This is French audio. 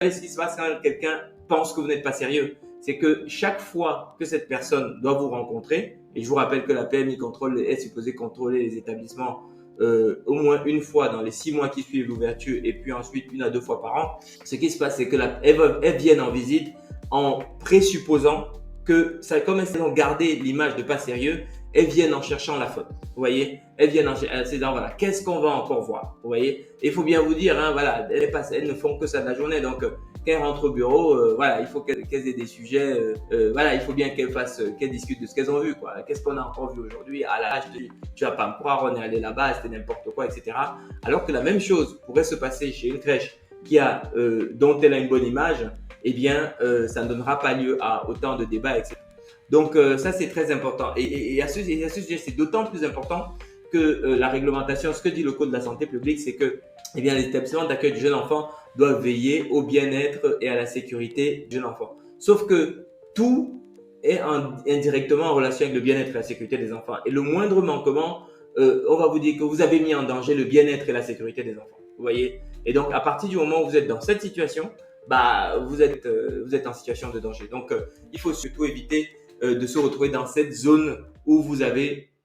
savez ce qui se passe quand quelqu'un pense que vous n'êtes pas sérieux? C'est que chaque fois que cette personne doit vous rencontrer, et je vous rappelle que la PMI est supposée contrôler les établissements au moins une fois dans les 6 mois qui suivent l'ouverture et puis ensuite 1 à 2 fois par an. Ce qui se passe, c'est que elles viennent en visite en présupposant que, ça, comme elles ont gardé l'image de pas sérieux, elles viennent en cherchant la faute. Vous voyez, elles viennent en disant voilà, qu'est-ce qu'on va encore voir? Vous voyez, il faut bien vous dire, hein, voilà, elles ne font que ça de la journée, donc quand elles rentrent au bureau, voilà, il faut qu'elles aient des sujets, voilà, il faut bien qu'elles discutent de ce qu'elles ont vu, quoi. Qu'est-ce qu'on a encore vu aujourd'hui? Ah là, tu vas pas me croire, on est allé là-bas, c'était n'importe quoi, etc. Alors que la même chose pourrait se passer chez une crèche dont elle a une bonne image, eh bien, ça ne donnera pas lieu à autant de débats, etc. Donc, ça, c'est très important. Et à ce sujet, c'est d'autant plus important que la réglementation, ce que dit le Code de la santé publique, c'est que eh bien, les établissements d'accueil du jeune enfant doivent veiller au bien-être et à la sécurité du jeune enfant. Sauf que tout est indirectement en relation avec le bien-être et la sécurité des enfants. Et le moindre manquement, on va vous dire que vous avez mis en danger le bien-être et la sécurité des enfants. Vous voyez? Et donc, à partir du moment où vous êtes dans cette situation, bah, vous êtes en situation de danger. Donc, il faut surtout éviter de se retrouver dans cette zone où vous avez